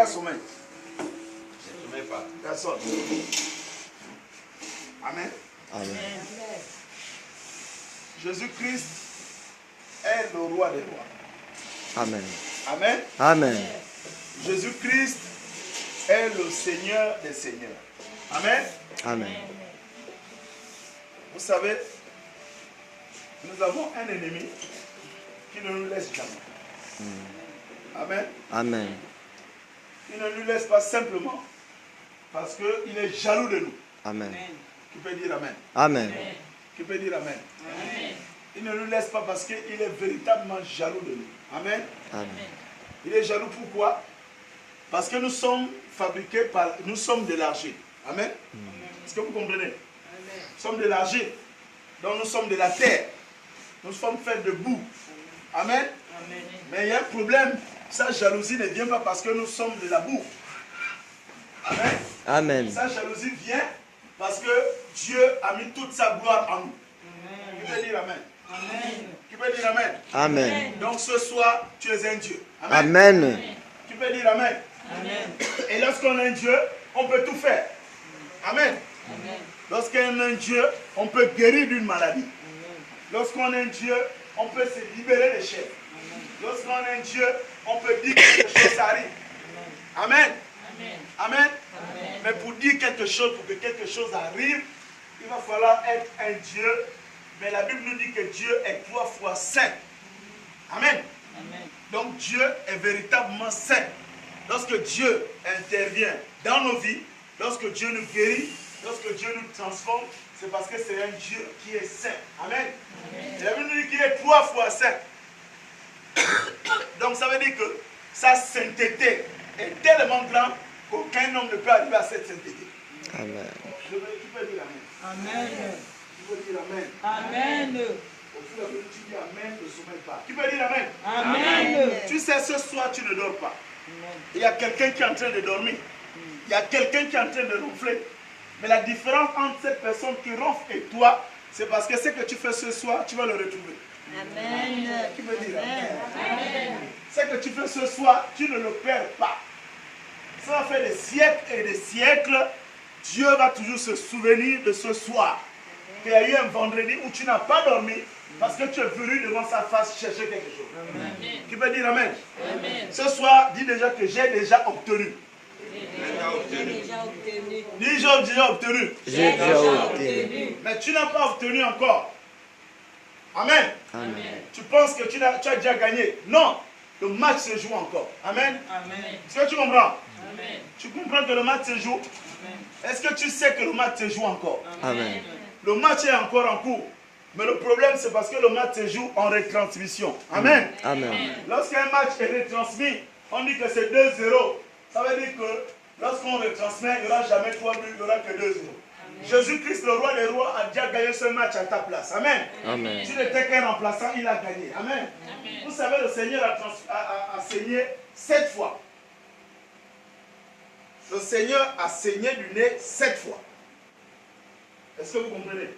qu'à sommeil. Je ne sommeille pas. Personne. Amen. Amen. Jésus-Christ est le roi des rois. Amen. Amen. Amen. Jésus-Christ est le Seigneur des seigneurs. Amen. Amen. Vous savez, nous avons un ennemi qui ne nous laisse jamais. Amen. Amen. Il ne nous laisse pas simplement parce qu'il est jaloux de nous. Amen. Qui peut dire Amen? Amen. Qui peut dire Amen? Amen. Il ne nous laisse pas parce qu'il est véritablement jaloux de nous. Amen. Amen. Il est jaloux pourquoi? Parce que nous sommes fabriqués par... Nous sommes de l'argile. Amen. Est-ce que vous comprenez? Nous sommes de l'argile. Donc nous sommes de la terre. Nous sommes faits de boue. Amen. Mais il y a un problème. Sa jalousie ne vient pas parce que nous sommes de la boue. Amen. Amen. Sa jalousie vient parce que Dieu a mis toute sa gloire en nous. Qui peut dire Amen? Amen. Qui peut dire Amen? Amen. Donc ce soir, tu es un Dieu. Amen. Amen. Tu peux dire Amen. Amen. Et lorsqu'on est un Dieu, on peut tout faire. Amen. Amen. Lorsqu'on est un Dieu, on peut guérir d'une maladie. Lorsqu'on est un Dieu, on peut se libérer des chefs. Lorsqu'on est un Dieu, on peut dire que quelque chose arrive. Amen. Amen. Amen. Mais pour dire quelque chose, pour que quelque chose arrive, il va falloir être un Dieu. Mais la Bible nous dit que Dieu est 3 fois saint. Amen. Amen. Donc Dieu est véritablement saint. Lorsque Dieu intervient dans nos vies, lorsque Dieu nous guérit, lorsque Dieu nous transforme, c'est parce que c'est un Dieu qui est saint. Amen. Et la Bible nous dit qu'il est 3 fois saint. Donc ça veut dire que sa sainteté est tellement grande qu'aucun homme ne peut arriver à cette sainteté. Amen. Tu peux dire Amen. Amen. Tu peux dire Amen. Amen. Au fur et à mesure tu dis Amen, ne sommeille pas. Tu peux dire Amen. Amen. Tu sais, ce soir tu ne dors pas. Il y a quelqu'un qui est en train de dormir. Il y a quelqu'un qui est en train de ronfler. Mais la différence entre cette personne qui ronfle et toi, c'est parce que ce que tu fais ce soir, tu vas le retrouver. Amen. Qui veut dire Amen. Amen. Ce que tu fais ce soir, tu ne le perds pas. Ça va faire des siècles et des siècles. Dieu va toujours se souvenir de ce soir. Il y a eu un vendredi où tu n'as pas dormi parce que tu es venu devant sa face chercher quelque chose. Amen. Qui peut dire Amen. Amen. Ce soir, dis déjà que j'ai déjà obtenu. J'ai déjà obtenu. Dis j'ai déjà obtenu. J'ai déjà obtenu. Mais tu n'as pas obtenu encore. Amen. Amen. Tu penses que tu as déjà gagné. Non. Le match se joue encore. Amen. Amen. Est-ce que tu comprends? Amen. Tu comprends que le match se joue? Est-ce que tu sais que le match se joue encore? Amen. Le match est encore en cours. Mais le problème, c'est parce que le match se joue en retransmission. Amen. Amen. Lorsqu'un match est retransmis, on dit que c'est 2-0. Ça veut dire que lorsqu'on retransmet, il n'y aura jamais 3 buts, il n'y aura que 2-0. Jésus-Christ, le roi des rois, a déjà gagné ce match à ta place. Amen. Amen. Tu n'étais qu'un remplaçant, il a gagné. Amen. Vous savez, le Seigneur a saigné 7 fois. Le Seigneur a saigné du nez 7 fois. Est-ce que vous comprenez?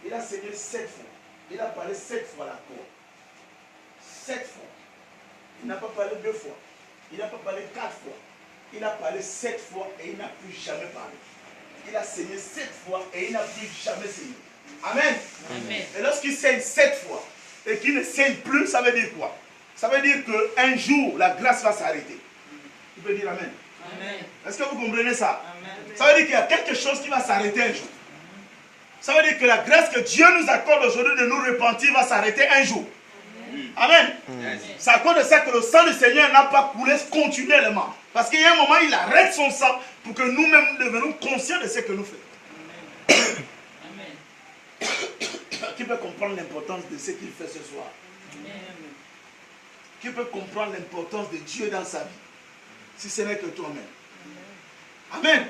Il a saigné 7 fois. Il a parlé 7 fois à la cour. 7 fois. Il n'a pas parlé 2 fois. Il n'a pas parlé 4 fois. Il a parlé 7 fois et il n'a plus jamais parlé. Il a saigné 7 fois et il n'a plus jamais saigné. Amen. Amen. Et lorsqu'il saigne 7 fois et qu'il ne saigne plus, ça veut dire quoi? Ça veut dire qu'un jour, la grâce va s'arrêter. Tu peux dire Amen. Amen. Est-ce que vous comprenez ça? Amen. Ça veut dire qu'il y a quelque chose qui va s'arrêter un jour. Ça veut dire que la grâce que Dieu nous accorde aujourd'hui de nous repentir va s'arrêter un jour. Amen. C'est à cause de ça que le sang du Seigneur n'a pas coulé continuellement. Parce qu'il y a un moment, il arrête son sang pour que nous-mêmes devenions conscients de ce que nous faisons. Amen. Qui peut comprendre l'importance de ce qu'il fait ce soir? Amen. Qui peut comprendre l'importance de Dieu dans sa vie? Si ce n'est que toi-même. Amen.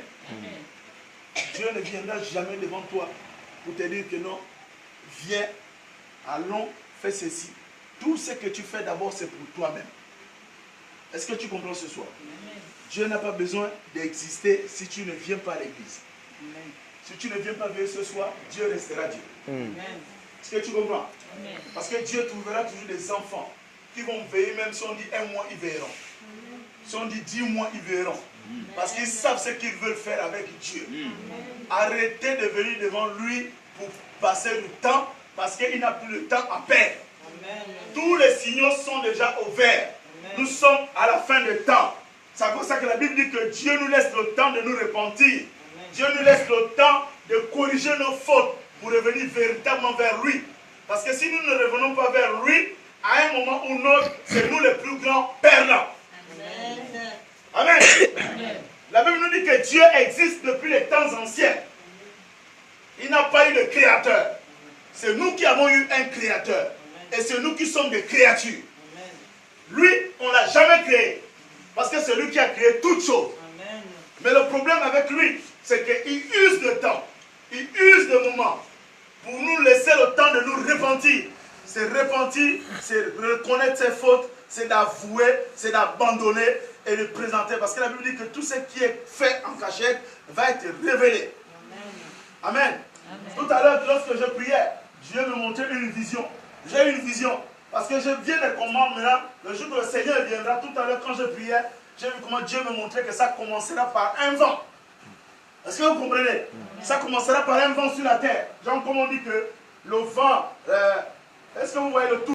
Dieu ne viendra jamais devant toi pour te dire que non, viens, allons, fais ceci. Tout ce que tu fais d'abord, c'est pour toi-même. Est-ce que tu comprends ce soir? Dieu n'a pas besoin d'exister si tu ne viens pas à l'église. Si tu ne viens pas veiller ce soir, Dieu restera Dieu. Est-ce que tu comprends? Parce que Dieu trouvera toujours des enfants qui vont veiller, même si on dit un mois, ils veilleront. Si on dit dis-moi, ils verront. Parce qu'ils savent ce qu'ils veulent faire avec Dieu. Arrêtez de venir devant lui pour passer le temps, parce qu'il n'a plus le temps à perdre. Tous les signaux sont déjà ouverts. Nous sommes à la fin du temps. C'est pour ça que la Bible dit que Dieu nous laisse le temps de nous repentir. Dieu nous laisse le temps de corriger nos fautes pour revenir véritablement vers lui. Parce que si nous ne revenons pas vers lui, à un moment ou l'autre, c'est nous les plus grands perdants. Amen. La Bible nous dit que Dieu existe depuis les temps anciens. Il n'a pas eu de créateur. C'est nous qui avons eu un créateur. Et c'est nous qui sommes des créatures. Lui, on ne l'a jamais créé. Parce que c'est lui qui a créé toutes choses. Mais le problème avec lui, c'est qu'il use de temps. Il use de moments pour nous laisser le temps de nous repentir. C'est repentir, c'est reconnaître ses fautes, c'est d'avouer, c'est d'abandonner et de présenter. Parce que la Bible dit que tout ce qui est fait en cachette va être révélé. Amen. Tout à l'heure, lorsque je priais, Dieu me montrait une vision. J'ai une vision. Parce que je viens de comprendre maintenant, le jour où le Seigneur viendra, tout à l'heure quand je priais, j'ai vu comment Dieu me montrait que ça commencera par un vent. Est-ce que vous comprenez? Ça commencera par un vent sur la terre. Genre comme on dit que le vent, est-ce que vous voyez le tout?